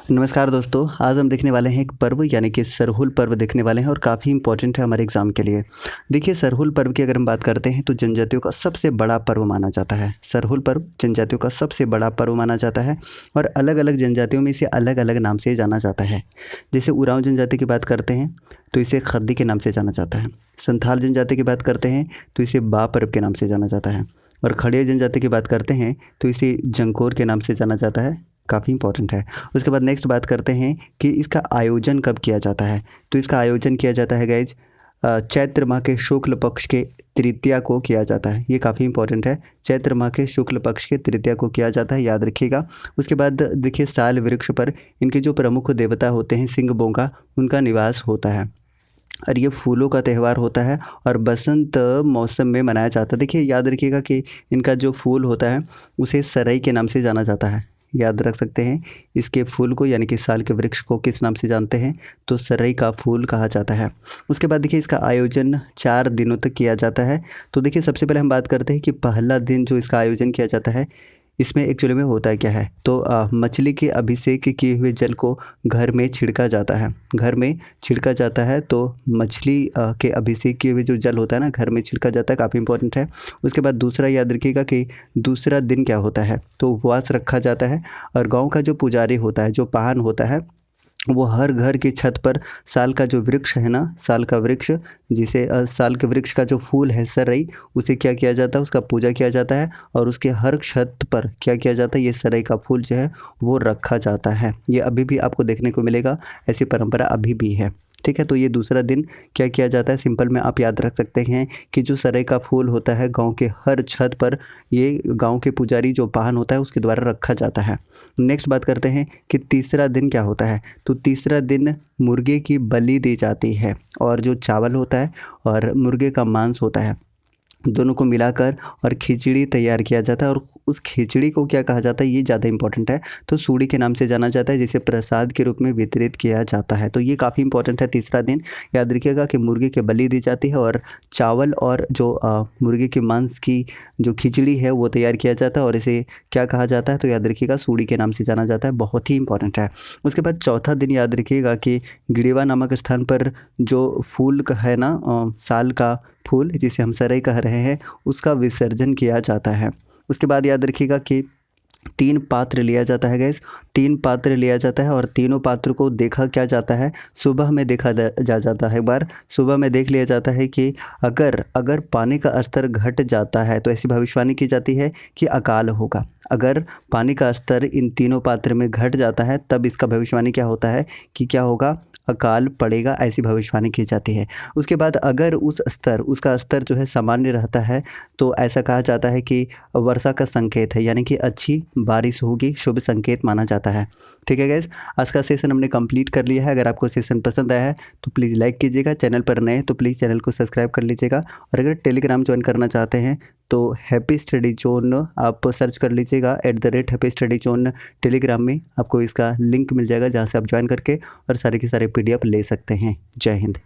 नमस्कार दोस्तों, आज हम देखने वाले हैं एक पर्व यानी कि सरहुल पर्व देखने वाले हैं और काफ़ी इंपॉर्टेंट है हमारे एग्ज़ाम के लिए। देखिए, सरहुल पर्व की अगर हम बात करते हैं तो जनजातियों का सबसे बड़ा पर्व माना जाता है। सरहुल पर्व जनजातियों का सबसे बड़ा पर्व माना जाता है और अलग अलग जनजातियों में इसे अलग अलग नाम से जाना जाता है। जैसे उरांव जनजाति की बात करते हैं तो इसे खद्दी के नाम से जाना जाता है। संथाल जनजाति की बात करते हैं तो इसे बा पर्व के नाम से जाना जाता है और खड़िया जनजाति की बात करते हैं तो इसे जंकोर के नाम से जाना जाता है। काफ़ी इंपॉर्टेंट है। उसके बाद नेक्स्ट बात करते हैं कि इसका आयोजन कब किया जाता है। तो इसका आयोजन किया जाता है गाइज चैत्र माह के शुक्ल पक्ष के तृतीया को किया जाता है। ये काफ़ी इंपॉर्टेंट है। चैत्र माह के शुक्ल पक्ष के तृतीया को किया जाता है, याद रखिएगा। उसके बाद देखिए, साल वृक्ष पर इनके जो प्रमुख देवता होते हैं सिंह बोंगा, उनका निवास होता है और ये फूलों का त्यौहार होता है और बसंत मौसम में मनाया जाता है। देखिए, याद रखिएगा कि इनका जो फूल होता है उसे सरई के नाम से जाना जाता है। याद रख सकते हैं इसके फूल को, यानी कि साल के वृक्ष को किस नाम से जानते हैं, तो सरई का फूल कहा जाता है। उसके बाद देखिए, इसका आयोजन 4 दिनों तक किया जाता है। तो देखिए, सबसे पहले हम बात करते हैं कि पहला दिन जो इसका आयोजन किया जाता है, इसमें एक्चुअली में होता है क्या है। तो मछली के अभिषेक किए हुए जल को घर में छिड़का जाता है। घर में छिड़का जाता है तो मछली के अभिषेक किए हुए जो जल होता है ना, घर में छिड़का जाता है। काफ़ी इंपॉर्टेंट है। उसके बाद दूसरा याद रखिएगा कि दूसरा दिन क्या होता है, तो उपवास रखा जाता है और गांव का जो पुजारी होता है, जो पाहन होता है, वो हर घर की छत पर साल का जो वृक्ष है ना, साल का वृक्ष जिसे साल के वृक्ष का जो फूल है सरई, उसे क्या किया जाता है, उसका पूजा किया जाता है और उसके हर छत पर क्या किया जाता है, ये सरई का फूल जो है वो रखा जाता है। ये अभी भी आपको देखने को मिलेगा, ऐसी परंपरा अभी भी है। ठीक है, तो ये दूसरा दिन क्या किया जाता है, सिंपल में आप याद रख सकते हैं कि जो सरई का फूल होता है गांव के हर छत पर, ये गांव के पुजारी जो पाहन होता है उसके द्वारा रखा जाता है। नेक्स्ट बात करते हैं कि तीसरा दिन क्या होता है। तो तीसरा दिन मुर्गे की बलि दी जाती है और जो चावल होता है और मुर्गे का मांस होता है, दोनों को मिलाकर और खिचड़ी तैयार किया जाता है और उस खिचड़ी को क्या कहा जाता है, ये ज़्यादा इंपॉर्टेंट है, तो सूड़ी के नाम से जाना जाता है, जिसे प्रसाद के रूप में वितरित किया जाता है। तो ये काफ़ी इंपॉर्टेंट है। तीसरा दिन याद रखिएगा कि मुर्गे की बलि दी जाती है और चावल और जो मुर्गे के मांस की जो खिचड़ी है वो तैयार किया जाता है और इसे क्या कहा जाता है, तो याद रखिएगा सूड़ी के नाम से जाना जाता है। बहुत ही इंपॉर्टेंट है। उसके बाद चौथा दिन याद रखिएगा कि गिड़िवा नामक स्थान पर जो फूल का है ना, साल का फूल जिसे हम सरई कह रहे हैं, उसका विसर्जन किया जाता है। उसके बाद याद रखिएगा कि 3 पात्र लिया जाता है गैस, 3 पात्र लिया जाता है और तीनों पात्र को देखा क्या जाता है, सुबह में देखा जा जाता है। एक बार सुबह में देख लिया जाता है कि अगर पानी का स्तर घट जाता है तो ऐसी भविष्यवाणी की जाती है कि अकाल होगा। अगर पानी का स्तर इन तीनों पात्र में घट जाता है तब इसका भविष्यवाणी क्या होता है कि क्या होगा, अकाल पड़ेगा, ऐसी भविष्यवाणी की जाती है। उसके बाद अगर उसका स्तर जो है सामान्य रहता है तो ऐसा कहा जाता है कि वर्षा का संकेत है, यानी कि अच्छी बारिश होगी, शुभ संकेत माना जाता है। ठीक है गैस, आज का सेशन हमने कंप्लीट कर लिया है। अगर आपको सेशन पसंद आया है तो प्लीज़ लाइक कीजिएगा, चैनल पर नए तो प्लीज़ चैनल को सब्सक्राइब कर लीजिएगा और अगर टेलीग्राम ज्वाइन करना चाहते हैं तो हैप्पी स्टडी जोन आप सर्च कर लीजिएगा, @हैप्पी स्टडी जोन टेलीग्राम में आपको इसका लिंक मिल जाएगा, जहाँ से आप ज्वाइन करके और सारे के सारे PDF ले सकते हैं। जय हिंद।